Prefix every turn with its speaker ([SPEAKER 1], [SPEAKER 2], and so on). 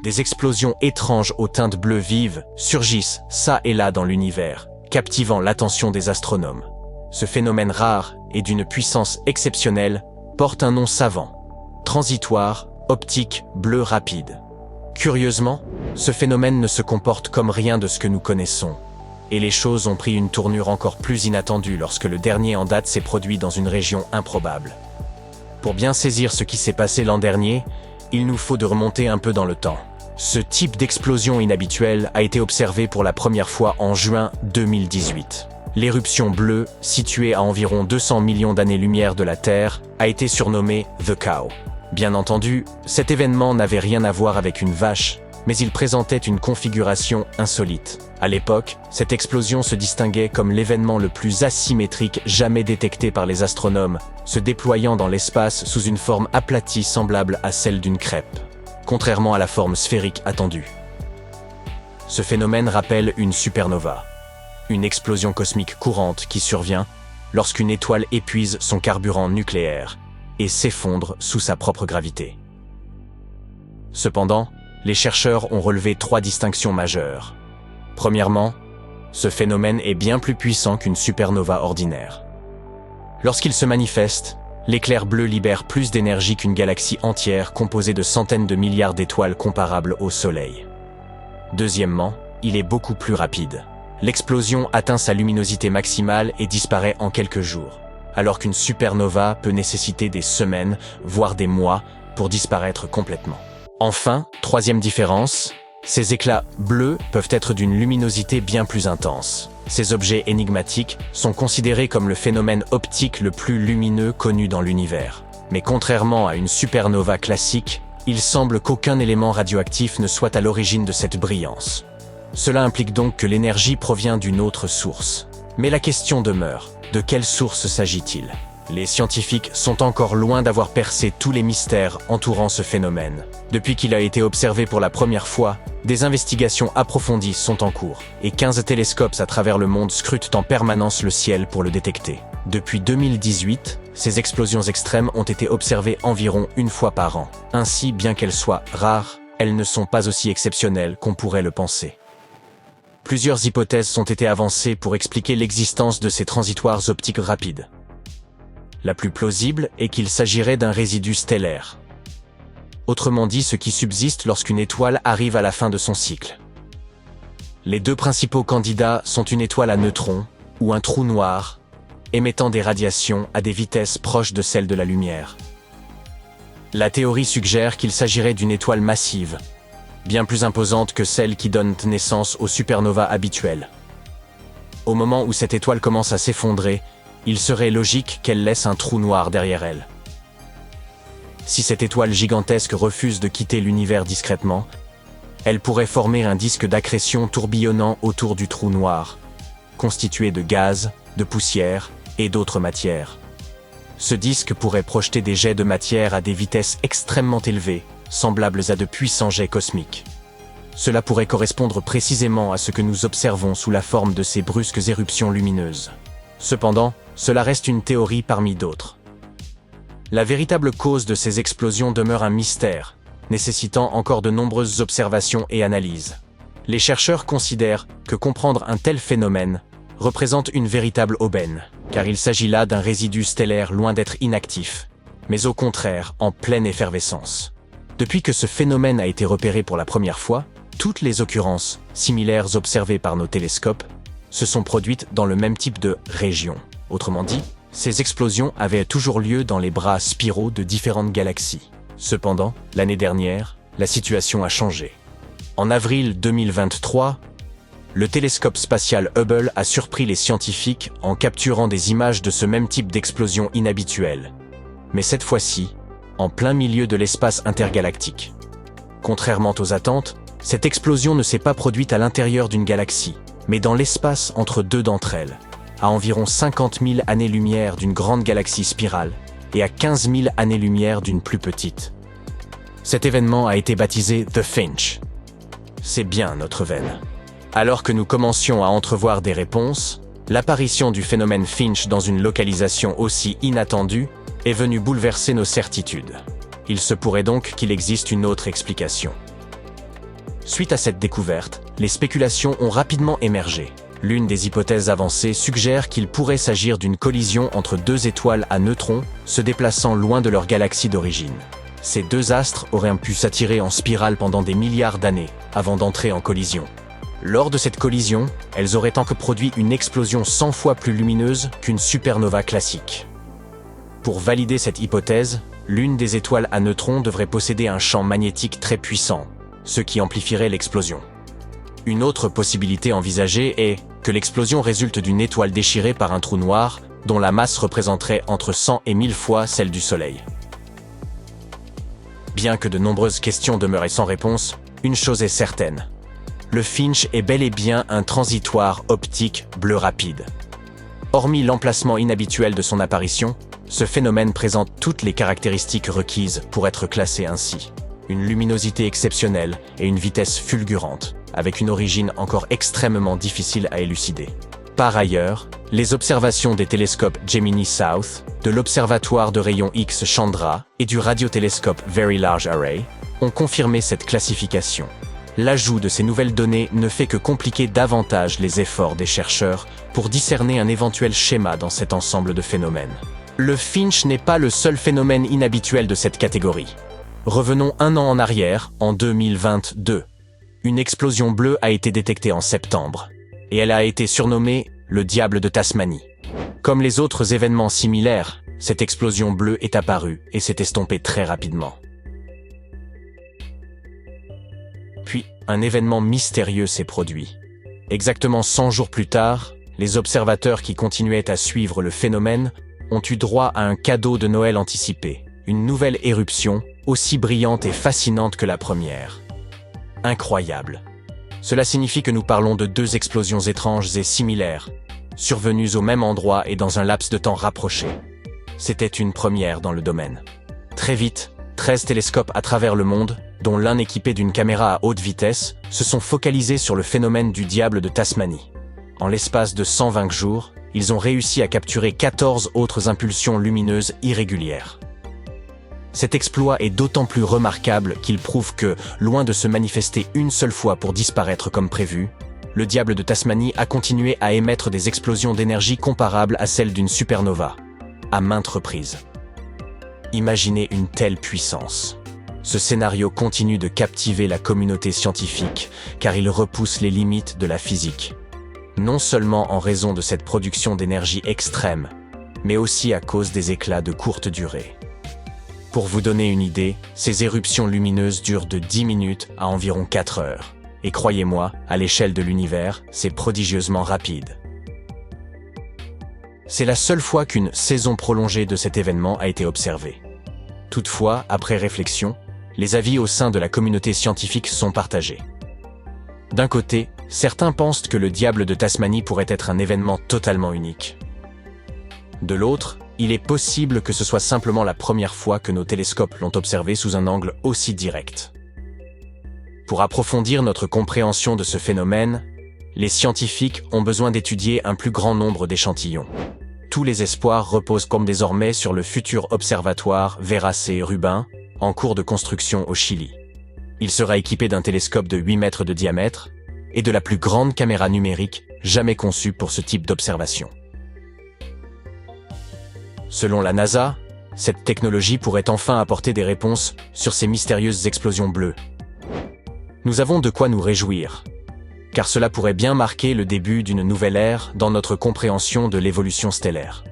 [SPEAKER 1] Des explosions étranges aux teintes bleues vives surgissent ça et là dans l'univers, captivant l'attention des astronomes. Ce phénomène rare et d'une puissance exceptionnelle porte un nom savant: transitoire optique bleu rapide. Curieusement, ce phénomène ne se comporte comme rien de ce que nous connaissons. Et les choses ont pris une tournure encore plus inattendue lorsque le dernier en date s'est produit dans une région improbable. Pour bien saisir ce qui s'est passé l'an dernier, il nous faut de remonter un peu dans le temps. Ce type d'explosion inhabituelle a été observé pour la première fois en juin 2018. L'éruption bleue, située à environ 200 millions d'années-lumière de la Terre, a été surnommée The Cow. Bien entendu, cet événement n'avait rien à voir avec une vache, mais il présentait une configuration insolite. À l'époque, cette explosion se distinguait comme l'événement le plus asymétrique jamais détecté par les astronomes, se déployant dans l'espace sous une forme aplatie semblable à celle d'une crêpe, contrairement à la forme sphérique attendue. Ce phénomène rappelle une supernova, une explosion cosmique courante qui survient lorsqu'une étoile épuise son carburant nucléaire et s'effondre sous sa propre gravité. Cependant, les chercheurs ont relevé 3 distinctions majeures. Premièrement, ce phénomène est bien plus puissant qu'une supernova ordinaire. Lorsqu'il se manifeste, l'éclair bleu libère plus d'énergie qu'une galaxie entière composée de centaines de milliards d'étoiles comparables au Soleil. Deuxièmement, il est beaucoup plus rapide. L'explosion atteint sa luminosité maximale et disparaît en quelques jours, alors qu'une supernova peut nécessiter des semaines, voire des mois, pour disparaître complètement. Enfin, troisième différence, ces éclats bleus peuvent être d'une luminosité bien plus intense. Ces objets énigmatiques sont considérés comme le phénomène optique le plus lumineux connu dans l'univers. Mais contrairement à une supernova classique, il semble qu'aucun élément radioactif ne soit à l'origine de cette brillance. Cela implique donc que l'énergie provient d'une autre source. Mais la question demeure, de quelle source s'agit-il ? Les scientifiques sont encore loin d'avoir percé tous les mystères entourant ce phénomène. Depuis qu'il a été observé pour la première fois, des investigations approfondies sont en cours, et 15 télescopes à travers le monde scrutent en permanence le ciel pour le détecter. Depuis 2018, ces explosions extrêmes ont été observées environ une fois par an. Ainsi, bien qu'elles soient rares, elles ne sont pas aussi exceptionnelles qu'on pourrait le penser. Plusieurs hypothèses ont été avancées pour expliquer l'existence de ces transitoires optiques rapides. La plus plausible est qu'il s'agirait d'un résidu stellaire. Autrement dit, ce qui subsiste lorsqu'une étoile arrive à la fin de son cycle. Les 2 principaux candidats sont une étoile à neutrons ou un trou noir, émettant des radiations à des vitesses proches de celles de la lumière. La théorie suggère qu'il s'agirait d'une étoile massive, bien plus imposante que celle qui donne naissance aux supernovas habituelles. Au moment où cette étoile commence à s'effondrer, il serait logique qu'elle laisse un trou noir derrière elle. Si cette étoile gigantesque refuse de quitter l'univers discrètement, elle pourrait former un disque d'accrétion tourbillonnant autour du trou noir, constitué de gaz, de poussière et d'autres matières. Ce disque pourrait projeter des jets de matière à des vitesses extrêmement élevées, semblables à de puissants jets cosmiques. Cela pourrait correspondre précisément à ce que nous observons sous la forme de ces brusques éruptions lumineuses. Cependant, cela reste une théorie parmi d'autres. La véritable cause de ces explosions demeure un mystère, nécessitant encore de nombreuses observations et analyses. Les chercheurs considèrent que comprendre un tel phénomène représente une véritable aubaine, car il s'agit là d'un résidu stellaire loin d'être inactif, mais au contraire en pleine effervescence. Depuis que ce phénomène a été repéré pour la première fois, toutes les occurrences similaires observées par nos télescopes se sont produites dans le même type de région. Autrement dit, ces explosions avaient toujours lieu dans les bras spiraux de différentes galaxies. Cependant, l'année dernière, la situation a changé. En avril 2023, le télescope spatial Hubble a surpris les scientifiques en capturant des images de ce même type d'explosion inhabituelle. Mais cette fois-ci, en plein milieu de l'espace intergalactique. Contrairement aux attentes, cette explosion ne s'est pas produite à l'intérieur d'une galaxie, mais dans l'espace entre 2 d'entre elles, à environ 50 000 années-lumière d'une grande galaxie spirale et à 15 000 années-lumière d'une plus petite. Cet événement a été baptisé The Finch. C'est bien notre veine. Alors que nous commencions à entrevoir des réponses, l'apparition du phénomène Finch dans une localisation aussi inattendue est venue bouleverser nos certitudes. Il se pourrait donc qu'il existe une autre explication. Suite à cette découverte, les spéculations ont rapidement émergé. L'une des hypothèses avancées suggère qu'il pourrait s'agir d'une collision entre deux étoiles à neutrons se déplaçant loin de leur galaxie d'origine. Ces deux astres auraient pu s'attirer en spirale pendant des milliards d'années avant d'entrer en collision. Lors de cette collision, elles auraient produit une explosion 100 fois plus lumineuse qu'une supernova classique. Pour valider cette hypothèse, l'une des étoiles à neutrons devrait posséder un champ magnétique très puissant, ce qui amplifierait l'explosion. Une autre possibilité envisagée est que l'explosion résulte d'une étoile déchirée par un trou noir dont la masse représenterait entre 100 et 1000 fois celle du Soleil. Bien que de nombreuses questions demeuraient sans réponse, une chose est certaine. Le Finch est bel et bien un transitoire optique bleu rapide. Hormis l'emplacement inhabituel de son apparition, ce phénomène présente toutes les caractéristiques requises pour être classé ainsi. Une luminosité exceptionnelle et une vitesse fulgurante, avec une origine encore extrêmement difficile à élucider. Par ailleurs, les observations des télescopes Gemini South, de l'Observatoire de rayons X Chandra et du radiotélescope Very Large Array ont confirmé cette classification. L'ajout de ces nouvelles données ne fait que compliquer davantage les efforts des chercheurs pour discerner un éventuel schéma dans cet ensemble de phénomènes. Le Finch n'est pas le seul phénomène inhabituel de cette catégorie. Revenons un an en arrière, en 2022. Une explosion bleue a été détectée en septembre, et elle a été surnommée le diable de Tasmanie. Comme les autres événements similaires, cette explosion bleue est apparue et s'est estompée très rapidement. Puis, un événement mystérieux s'est produit. Exactement 100 jours plus tard, les observateurs qui continuaient à suivre le phénomène ont eu droit à un cadeau de Noël anticipé, une nouvelle éruption, aussi brillante et fascinante que la première. Incroyable. Cela signifie que nous parlons de deux explosions étranges et similaires, survenues au même endroit et dans un laps de temps rapproché. C'était une première dans le domaine. Très vite, 13 télescopes à travers le monde, dont l'un équipé d'une caméra à haute vitesse, se sont focalisés sur le phénomène du diable de Tasmanie. En l'espace de 120 jours, ils ont réussi à capturer 14 autres impulsions lumineuses irrégulières. Cet exploit est d'autant plus remarquable qu'il prouve que, loin de se manifester une seule fois pour disparaître comme prévu, le diable de Tasmanie a continué à émettre des explosions d'énergie comparables à celles d'une supernova, à maintes reprises. Imaginez une telle puissance. Ce scénario continue de captiver la communauté scientifique, car il repousse les limites de la physique. Non seulement en raison de cette production d'énergie extrême, mais aussi à cause des éclats de courte durée. Pour vous donner une idée, ces éruptions lumineuses durent de 10 minutes à environ 4 heures. Et croyez-moi, à l'échelle de l'univers, c'est prodigieusement rapide. C'est la seule fois qu'une saison prolongée de cet événement a été observée. Toutefois, après réflexion, les avis au sein de la communauté scientifique sont partagés. D'un côté, certains pensent que le diable de Tasmanie pourrait être un événement totalement unique. De l'autre, il est possible que ce soit simplement la première fois que nos télescopes l'ont observé sous un angle aussi direct. Pour approfondir notre compréhension de ce phénomène, les scientifiques ont besoin d'étudier un plus grand nombre d'échantillons. Tous les espoirs reposent comme désormais sur le futur observatoire Vera C. Rubin, en cours de construction au Chili. Il sera équipé d'un télescope de 8 mètres de diamètre et de la plus grande caméra numérique jamais conçue pour ce type d'observation. Selon la NASA, cette technologie pourrait enfin apporter des réponses sur ces mystérieuses explosions bleues. Nous avons de quoi nous réjouir, car cela pourrait bien marquer le début d'une nouvelle ère dans notre compréhension de l'évolution stellaire.